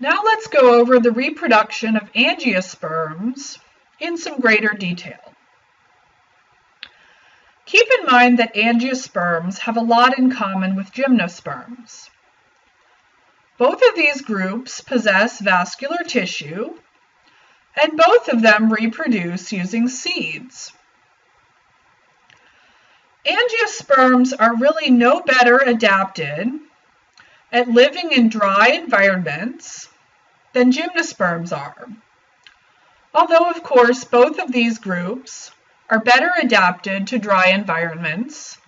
Now let's go over the reproduction of angiosperms in some greater detail. Keep in mind that angiosperms have a lot in common with gymnosperms. Both of these groups possess vascular tissue, and both of them reproduce using seeds. Angiosperms are really no better adapted at living in dry environments than gymnosperms are. Although, of course, both of these groups are better adapted to dry environments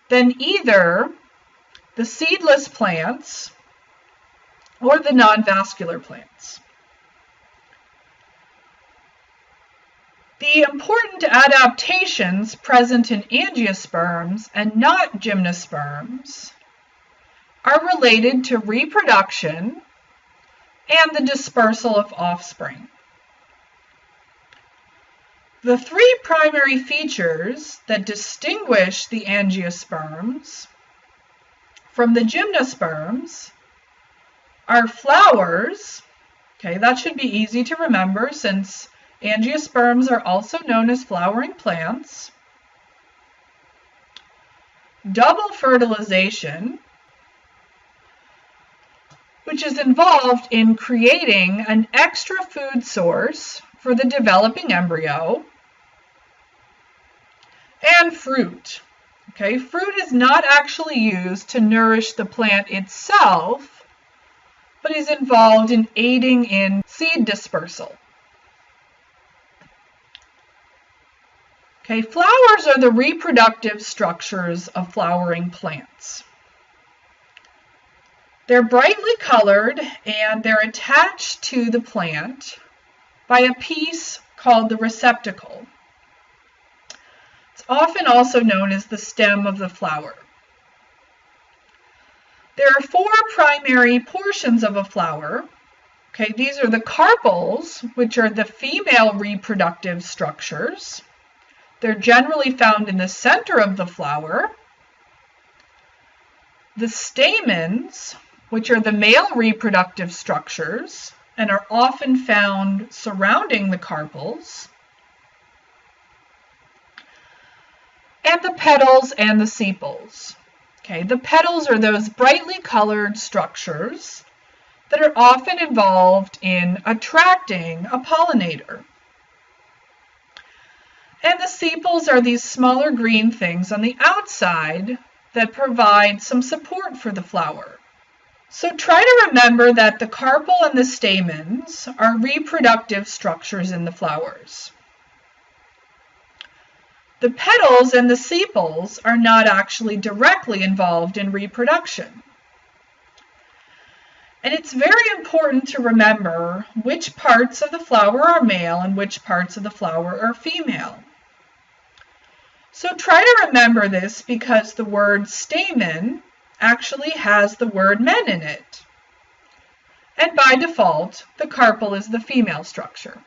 than either the seedless plants or the non-vascular plants. The important adaptations present in angiosperms and not gymnosperms are related to reproduction and the dispersal of offspring. The three primary features that distinguish the angiosperms from the gymnosperms are flowers. Okay, that should be easy to remember since angiosperms are also known as flowering plants. Double fertilization, which is involved in creating an extra food source for the developing embryo, and fruit. Okay, fruit is not actually used to nourish the plant itself, but is involved in aiding in seed dispersal. Okay, flowers are the reproductive structures of flowering plants. They're brightly colored and they're attached to the plant by a piece called the receptacle. It's often also known as the stem of the flower. There are four primary portions of a flower. Okay, these are the carpels, which are the female reproductive structures. They're generally found in the center of the flower. The stamens, which are the male reproductive structures and are often found surrounding the carpels. And the petals and the sepals. Okay, the petals are those brightly colored structures that are often involved in attracting a pollinator. And the sepals are these smaller green things on the outside that provide some support for the flower. So try to remember that the carpel and the stamens are reproductive structures in the flowers. The petals and the sepals are not actually directly involved in reproduction. And it's very important to remember which parts of the flower are male and which parts of the flower are female. So try to remember this because the word stamen actually has the word men in it. And by default, the carpel is the female structure.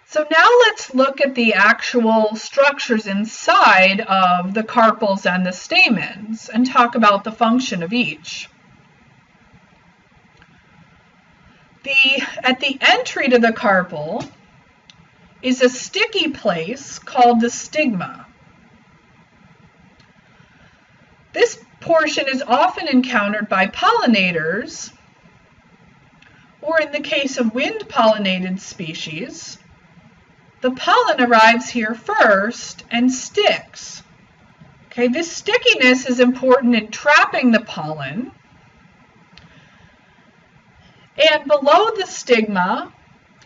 So now let's look at the actual structures inside of the carpels and the stamens and talk about the function of each. At the entry to the carpel is a sticky place called the stigma. This portion is often encountered by pollinators, or in the case of wind-pollinated species, the pollen arrives here first and sticks. Okay, this stickiness is important in trapping the pollen. And below the stigma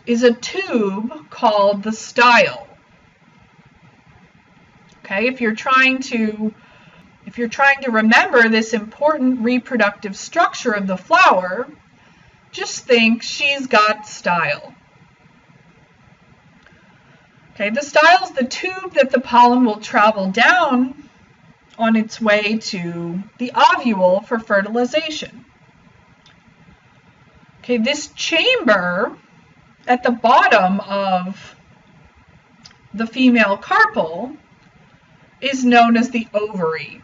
is a tube called the style. Okay, if you're trying to remember this important reproductive structure of the flower, just think she's got style. Okay, the style is the tube that the pollen will travel down on its way to the ovule for fertilization. Okay, this chamber at the bottom of the female carpel is known as the ovary.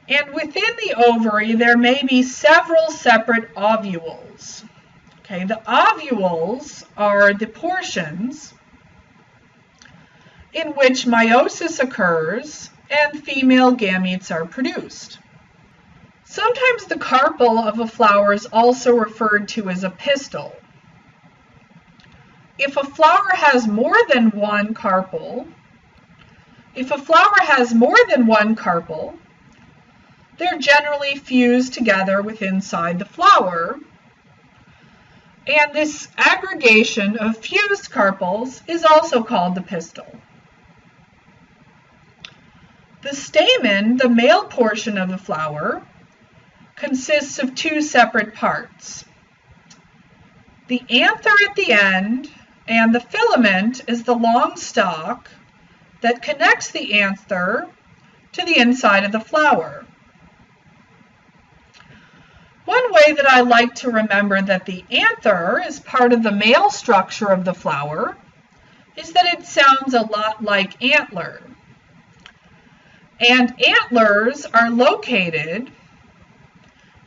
And within the ovary, there may be several separate ovules. Okay, the ovules are the portions in which meiosis occurs and female gametes are produced. Sometimes the carpel of a flower is also referred to as a pistil. If a flower has more than one carpel, they're generally fused together inside the flower, and this aggregation of fused carpels is also called the pistil. The stamen, the male portion of the flower, consists of two separate parts. The anther at the end and the filament is the long stalk that connects the anther to the inside of the flower. One way that I like to remember that the anther is part of the male structure of the flower is that it sounds a lot like antler. And antlers are located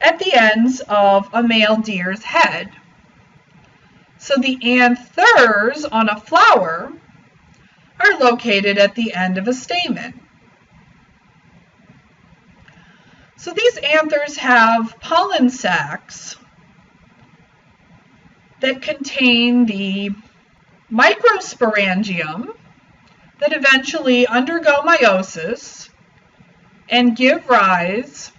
at the ends of a male deer's head. So the anthers on a flower are located at the end of a stamen. So these anthers have pollen sacs that contain the microsporangium that eventually undergo meiosis and give rise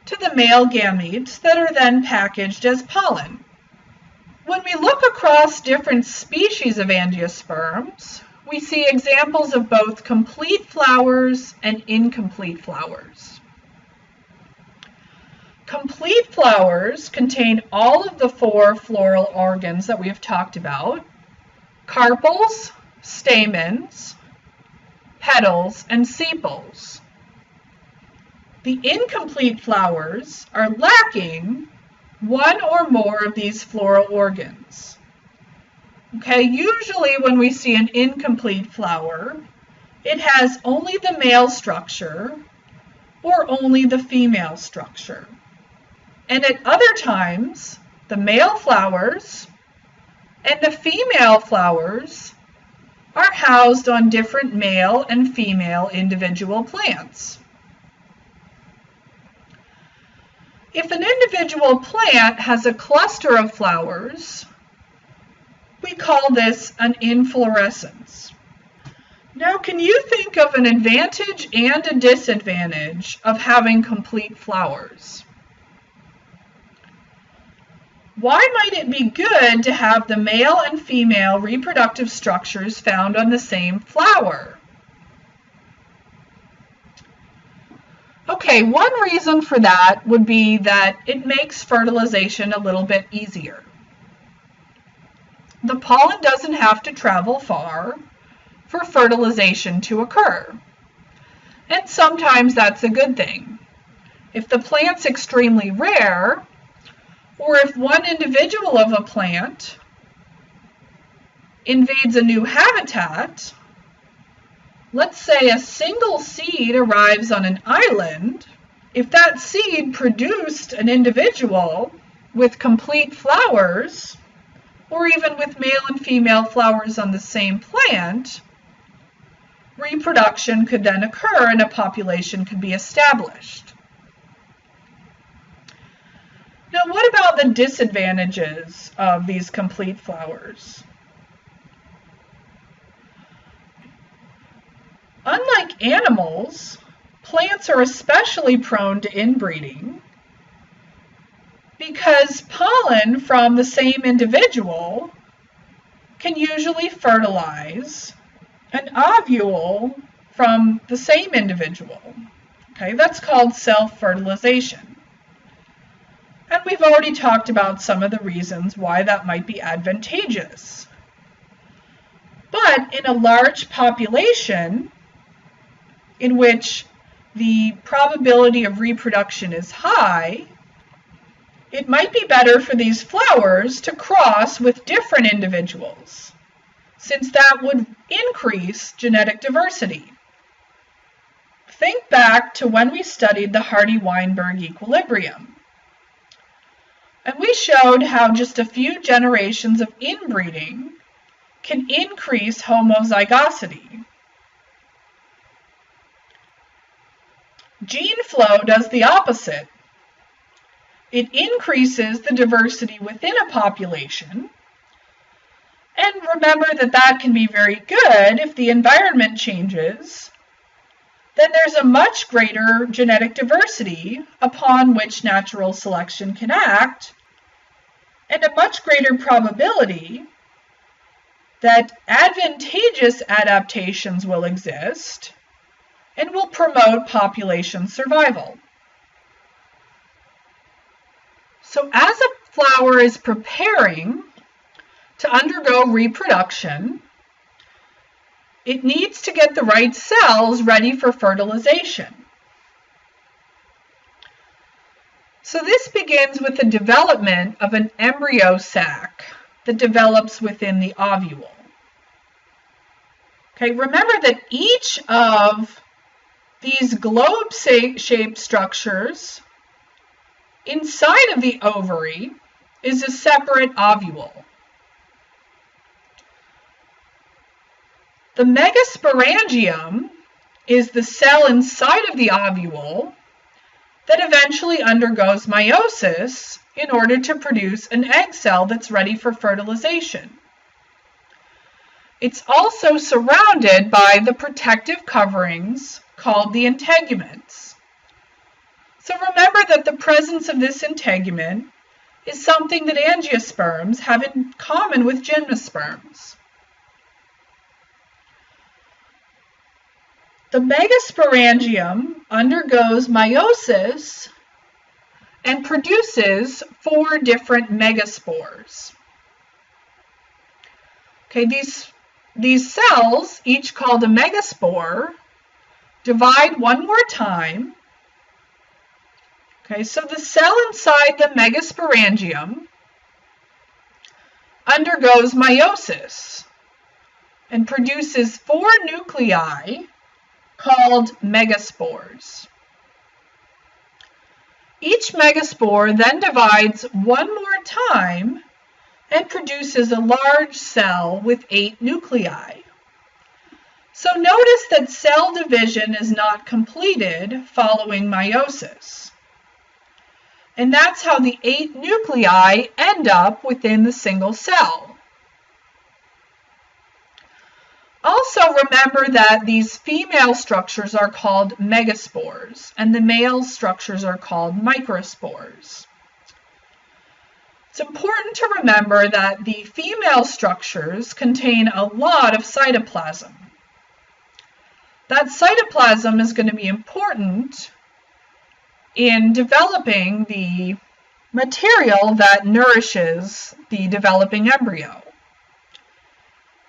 to the male gametes that are then packaged as pollen. When we look across different species of angiosperms, we see examples of both complete flowers and incomplete flowers. Complete flowers contain all of the four floral organs that we have talked about: carpels, stamens, petals, and sepals. The incomplete flowers are lacking one or more of these floral organs. Okay, usually when we see an incomplete flower, it has only the male structure or only the female structure. And at other times, the male flowers and the female flowers are housed on different male and female individual plants. If an individual plant has a cluster of flowers, we call this an inflorescence. Now, can you think of an advantage and a disadvantage of having complete flowers? Why might it be good to have the male and female reproductive structures found on the same flower? Okay, one reason for that would be that it makes fertilization a little bit easier. The pollen doesn't have to travel far for fertilization to occur. And sometimes that's a good thing. If the plant's extremely rare, or if one individual of a plant invades a new habitat, let's say a single seed arrives on an island, if that seed produced an individual with complete flowers, or even with male and female flowers on the same plant, reproduction could then occur and a population could be established. Now, what about the disadvantages of these complete flowers? Unlike animals, plants are especially prone to inbreeding because pollen from the same individual can usually fertilize an ovule from the same individual. Okay, that's called self-fertilization. And we've already talked about some of the reasons why that might be advantageous. But in a large population, in which the probability of reproduction is high, it might be better for these flowers to cross with different individuals, since that would increase genetic diversity. think back to when we studied the Hardy-Weinberg equilibrium. And we showed how just a few generations of inbreeding can increase homozygosity. Gene flow does the opposite. It increases the diversity within a population. And remember that that can be very good if the environment changes. Then there's a much greater genetic diversity upon which natural selection can act, and a much greater probability that advantageous adaptations will exist and will promote population survival. So as a flower is preparing to undergo reproduction, it needs to get the right cells ready for fertilization. So this begins with the development of an embryo sac that develops within the ovule. Okay, remember that each of these globe-shaped structures inside of the ovary is a separate ovule. The megasporangium is the cell inside of the ovule that eventually undergoes meiosis in order to produce an egg cell that's ready for fertilization. It's also surrounded by the protective coverings called the integuments. So remember that the presence of this integument is something that angiosperms have in common with gymnosperms. The megasporangium undergoes meiosis and produces 4 different megaspores. Okay, these cells, each called a megaspore, divide one more time. Okay, so the cell inside the megasporangium undergoes meiosis and produces 4 nuclei called megaspores. Each megaspore then divides one more time and produces a large cell with 8 nuclei. So notice that cell division is not completed following meiosis. And that's how the 8 nuclei end up within the single cell. Also remember that these female structures are called megaspores, and the male structures are called microspores. It's important to remember that the female structures contain a lot of cytoplasm. That cytoplasm is going to be important in developing the material that nourishes the developing embryo.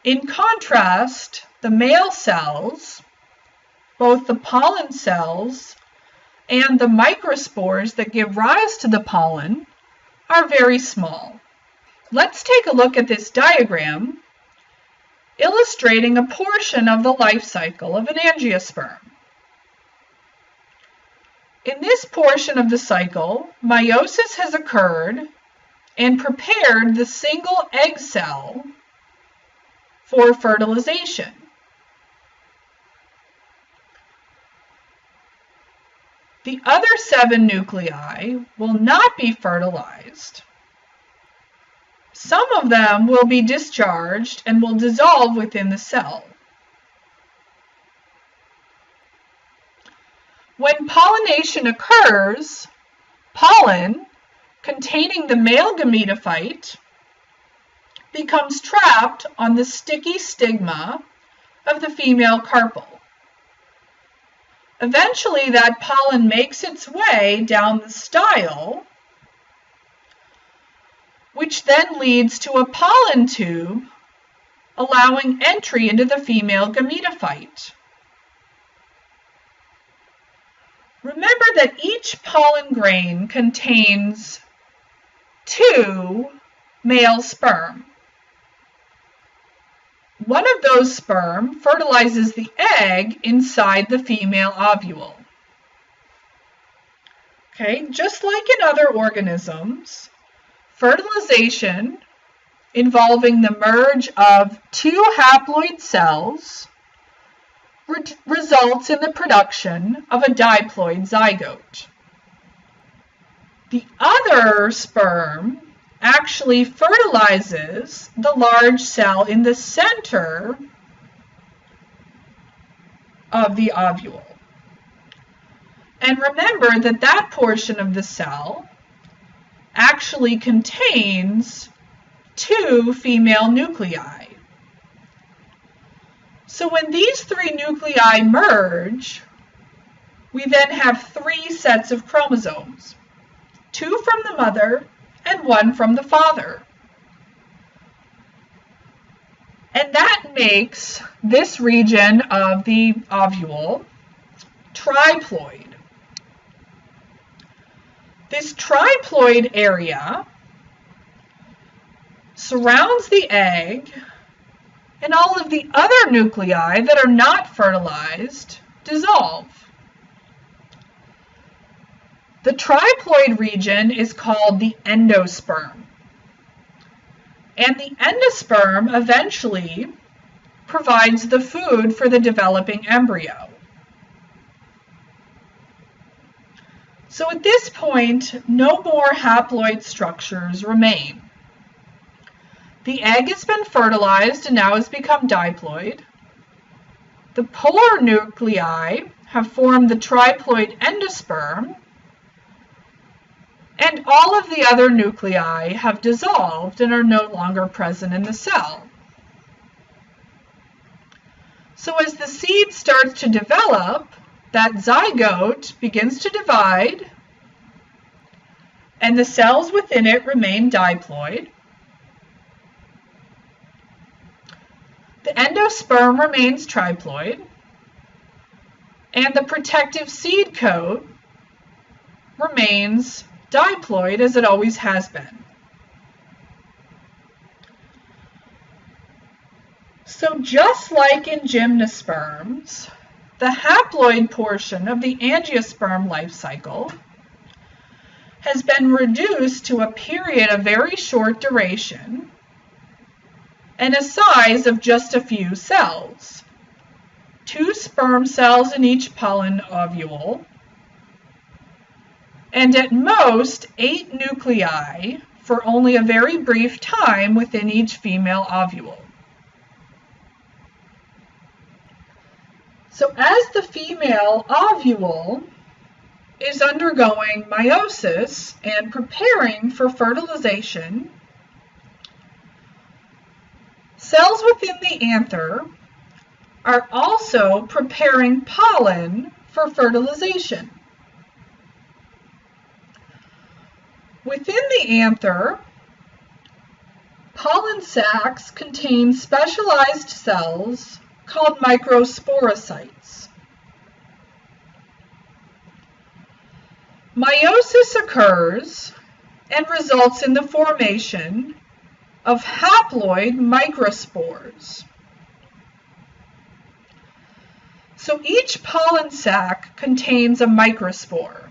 In contrast, the male cells, both the pollen cells and the microspores that give rise to the pollen, are very small. Let's take a look at this diagram illustrating a portion of the life cycle of an angiosperm. In this portion of the cycle, meiosis has occurred and prepared the single egg cell for fertilization. The other 7 nuclei will not be fertilized. Some of them will be discharged and will dissolve within the cell. When pollination occurs, pollen containing the male gametophyte becomes trapped on the sticky stigma of the female carpel. Eventually, that pollen makes its way down the style, which then leads to a pollen tube, allowing entry into the female gametophyte. Remember that each pollen grain contains 2 male sperm. one of those sperm fertilizes the egg inside the female ovule. Okay, just like in other organisms, fertilization involving the merge of two haploid cells results in the production of a diploid zygote. The other sperm actually fertilizes the large cell in the center of the ovule. And remember that that portion of the cell actually contains two female nuclei. So when these three nuclei merge, we then have three sets of chromosomes, two from the mother and one from the father. And that makes this region of the ovule triploid. This triploid area surrounds the egg, and all of the other nuclei that are not fertilized dissolve. The triploid region is called the endosperm. And the endosperm eventually provides the food for the developing embryo. So at this point, no more haploid structures remain. The egg has been fertilized and now has become diploid. The polar nuclei have formed the triploid endosperm, and all of the other nuclei have dissolved and are no longer present in the cell. So as the seed starts to develop, that zygote begins to divide, and the cells within it remain diploid. The endosperm remains triploid, and the protective seed coat remains diploid as it always has been. So just like in gymnosperms, the haploid portion of the angiosperm life cycle has been reduced to a period of very short duration and a size of just a few cells, 2 sperm cells in each pollen ovule, and at most 8 nuclei for only a very brief time within each female ovule. So as the female ovule is undergoing meiosis and preparing for fertilization, cells within the anther are also preparing pollen for fertilization. Within the anther, pollen sacs contain specialized cells called microsporocytes. Meiosis occurs and results in the formation of haploid microspores. So each pollen sac contains a microspore.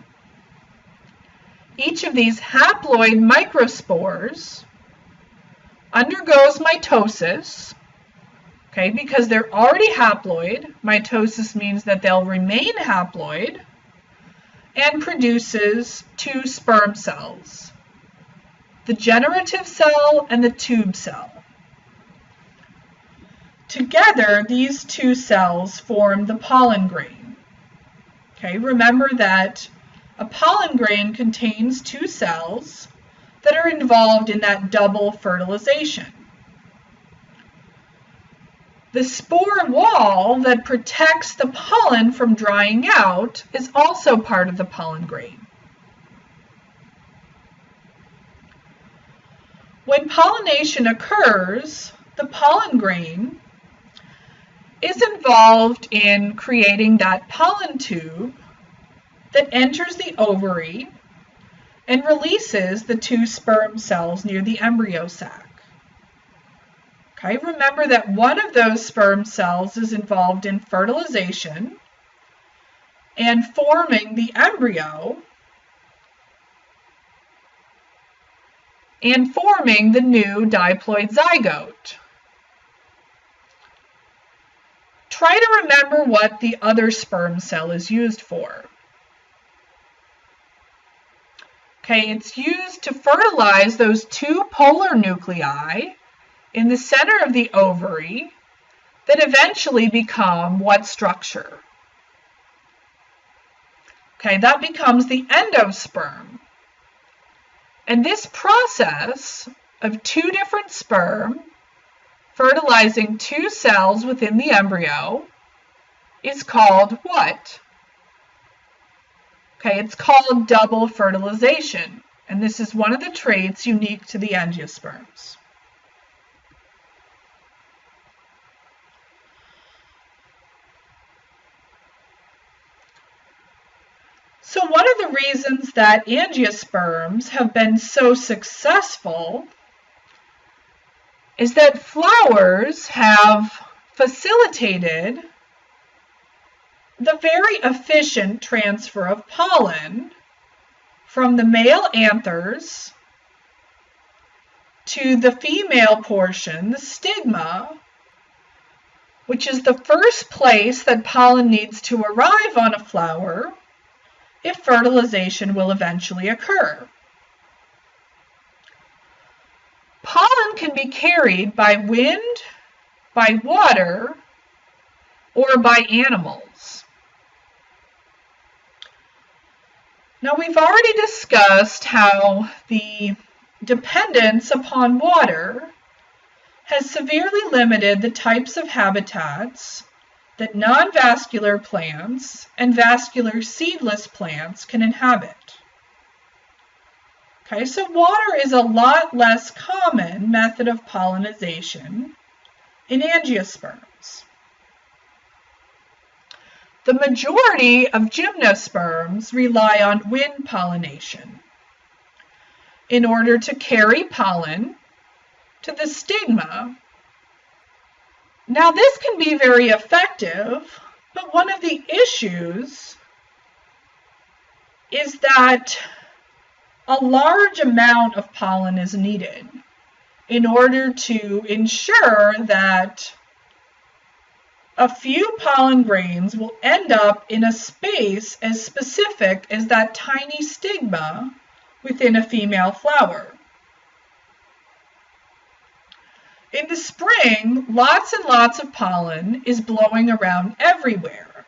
Each of these haploid microspores undergoes mitosis, okay, because they're already haploid. Mitosis means that they'll remain haploid, and produces 2 sperm cells, the generative cell and the tube cell. Together, these 2 cells form the pollen grain. Okay, remember that a pollen grain contains 2 cells that are involved in that double fertilization. The spore wall that protects the pollen from drying out is also part of the pollen grain. When pollination occurs, the pollen grain is involved in creating that pollen tube that enters the ovary and releases the 2 sperm cells near the embryo sac. Okay, remember that one of those sperm cells is involved in fertilization and forming the embryo and forming the new diploid zygote. Try to remember what the other sperm cell is used for. Okay, it's used to fertilize those two polar nuclei in the center of the ovary that eventually become what structure? Okay, that becomes the endosperm. And this process of two different sperm fertilizing two cells within the embryo is called what? Okay, it's called double fertilization, and this is one of the traits unique to the angiosperms. So one of the reasons that angiosperms have been so successful is that flowers have facilitated the very efficient transfer of pollen from the male anthers to the female portion, the stigma, which is the first place that pollen needs to arrive on a flower if fertilization will eventually occur. Pollen can be carried by wind, by water, or by animals. Now, we've already discussed how the dependence upon water has severely limited the types of habitats that non-vascular plants and vascular seedless plants can inhabit. Okay, so water is a lot less common method of pollination in angiosperms. The majority of gymnosperms rely on wind pollination in order to carry pollen to the stigma. Now, this can be very effective, but one of the issues is that a large amount of pollen is needed in order to ensure that a few pollen grains will end up in a space as specific as that tiny stigma within a female flower. In the spring, lots and lots of pollen is blowing around everywhere.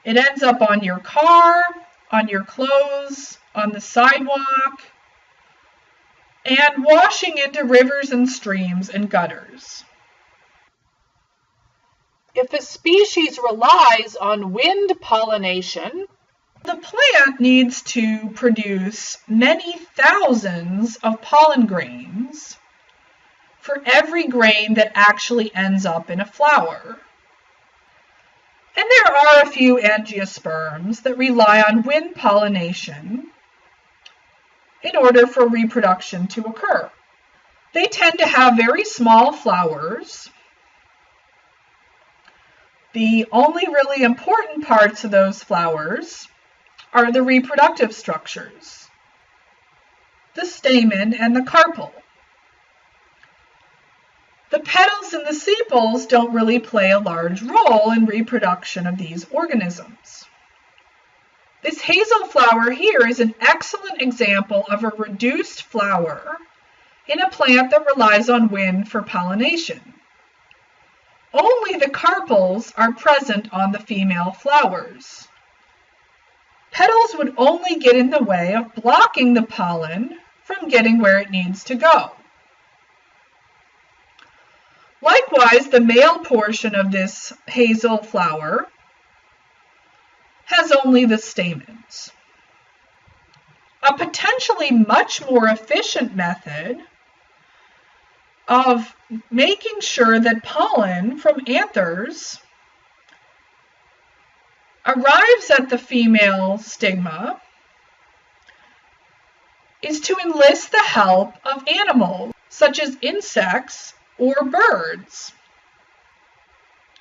It ends up on your car, on your clothes, on the sidewalk, and washing into rivers and streams and gutters. If a species relies on wind pollination, the plant needs to produce many thousands of pollen grains for every grain that actually ends up in a flower. And there are a few angiosperms that rely on wind pollination in order for reproduction to occur. They tend to have very small flowers. The only really important parts of those flowers are the reproductive structures, the stamen and the carpel. The petals and the sepals don't really play a large role in reproduction of these organisms. This hazel flower here is an excellent example of a reduced flower in a plant that relies on wind for pollination. Only the carpels are present on the female flowers. Petals would only get in the way of blocking the pollen from getting where it needs to go. Likewise, the male portion of this hazel flower has only the stamens. A potentially much more efficient method of making sure that pollen from anthers arrives at the female stigma is to enlist the help of animals, such as insects or birds.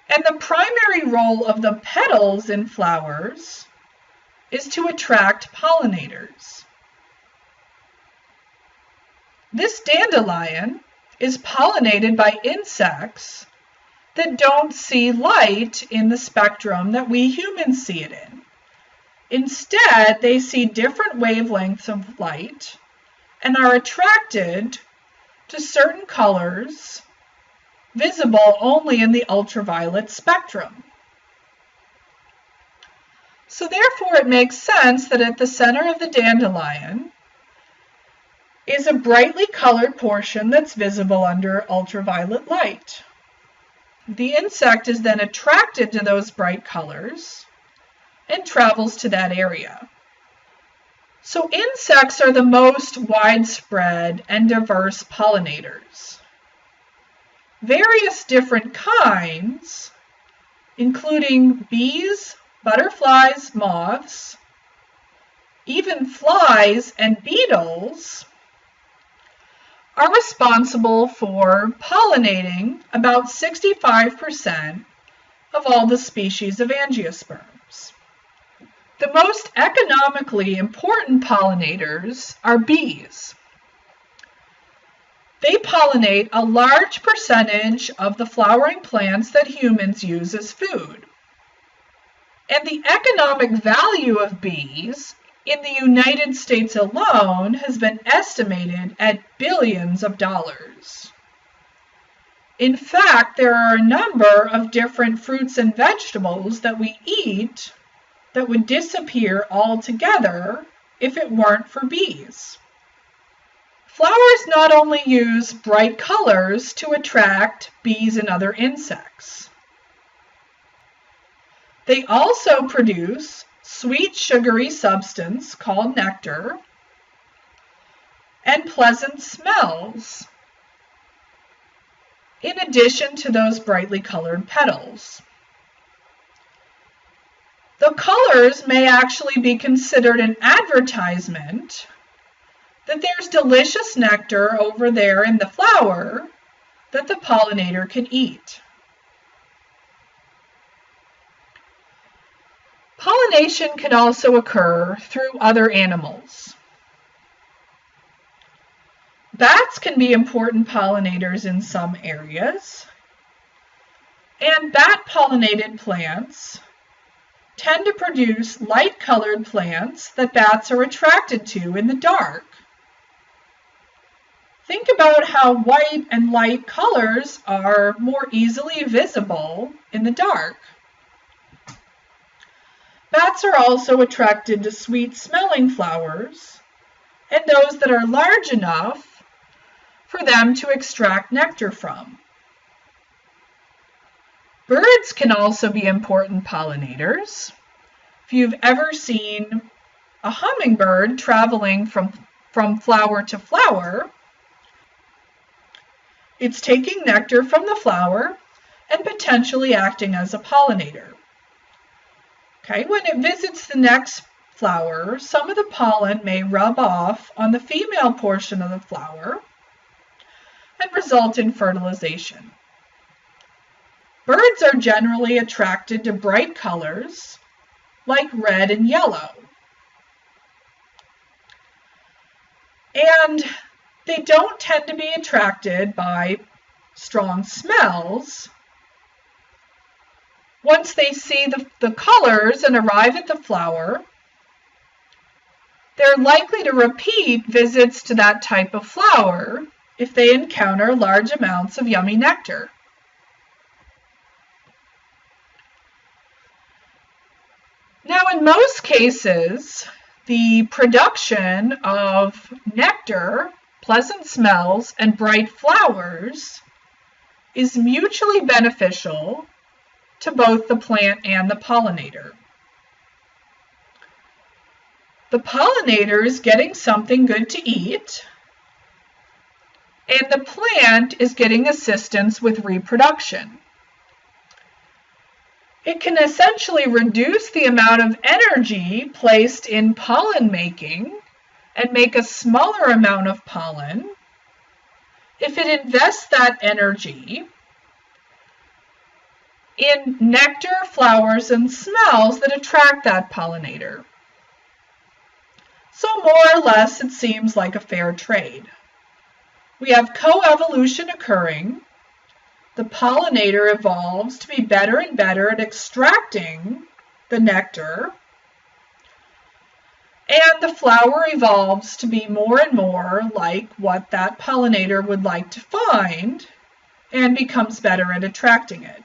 And the primary role of the petals in flowers is to attract pollinators. This dandelion is pollinated by insects that don't see light in the spectrum that we humans see it in. Instead, they see different wavelengths of light and are attracted to certain colors visible only in the ultraviolet spectrum. So therefore, it makes sense that at the center of the dandelion is a brightly colored portion that's visible under ultraviolet light. The insect is then attracted to those bright colors and travels to that area. So insects are the most widespread and diverse pollinators. Various different kinds, including bees, butterflies, moths, even flies and beetles, are responsible for pollinating about 65% of all the species of angiosperms. The most economically important pollinators are bees. They pollinate a large percentage of the flowering plants that humans use as food. And the economic value of bees in the United States alone has been estimated at billions of dollars. In fact, there are a number of different fruits and vegetables that we eat that would disappear altogether if it weren't for bees. Flowers not only use bright colors to attract bees and other insects. They also produce sweet, sugary substance called nectar and pleasant smells, in addition to those brightly colored petals. The colors may actually be considered an advertisement that there's delicious nectar over there in the flower that the pollinator can eat. Pollination can also occur through other animals. Bats can be important pollinators in some areas, and bat-pollinated plants tend to produce light-colored plants that bats are attracted to in the dark. Think about how white and light colors are more easily visible in the dark. Bats are also attracted to sweet-smelling flowers and those that are large enough for them to extract nectar from. Birds can also be important pollinators. If you've ever seen a hummingbird traveling from flower to flower, it's taking nectar from the flower and potentially acting as a pollinator. Okay, when it visits the next flower, some of the pollen may rub off on the female portion of the flower and result in fertilization. Birds are generally attracted to bright colors like red and yellow. And they don't tend to be attracted by strong smells. Once they see the colors and arrive at the flower, they're likely to repeat visits to that type of flower if they encounter large amounts of yummy nectar. Now, in most cases, the production of nectar, pleasant smells, and bright flowers is mutually beneficial to both the plant and the pollinator. The pollinator is getting something good to eat, and the plant is getting assistance with reproduction. It can essentially reduce the amount of energy placed in pollen making and make a smaller amount of pollen if it invests that energy in nectar, flowers, and smells that attract that pollinator. So more or less, it seems like a fair trade. We have coevolution occurring. The pollinator evolves to be better and better at extracting the nectar, and the flower evolves to be more and more like what that pollinator would like to find and becomes better at attracting it.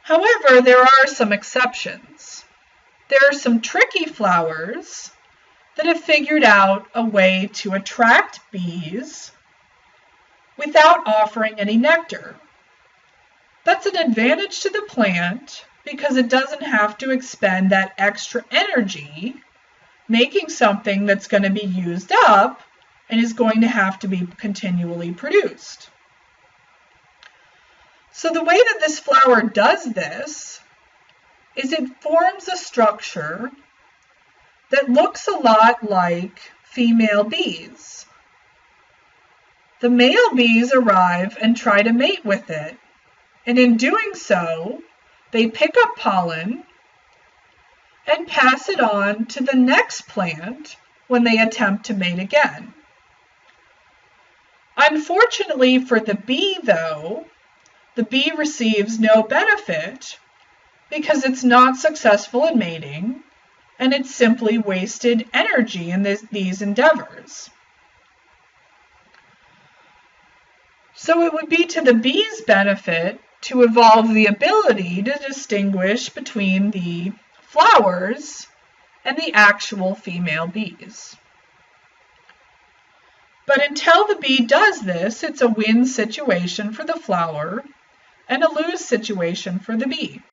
However, there are some exceptions. There are some tricky flowers that have figured out a way to attract bees without offering any nectar. That's an advantage to the plant because it doesn't have to expend that extra energy making something that's going to be used up and is going to have to be continually produced. So the way that this flower does this is it forms a structure that looks a lot like female bees. The male bees arrive and try to mate with it, and in doing so, they pick up pollen and pass it on to the next plant when they attempt to mate again. Unfortunately for the bee, though, the bee receives no benefit because it's not successful in mating, and it's simply wasted energy in these endeavors. So it would be to the bee's benefit to evolve the ability to distinguish between the flowers and the actual female bees. But until the bee does this, it's a win situation for the flower and a lose situation for the bee.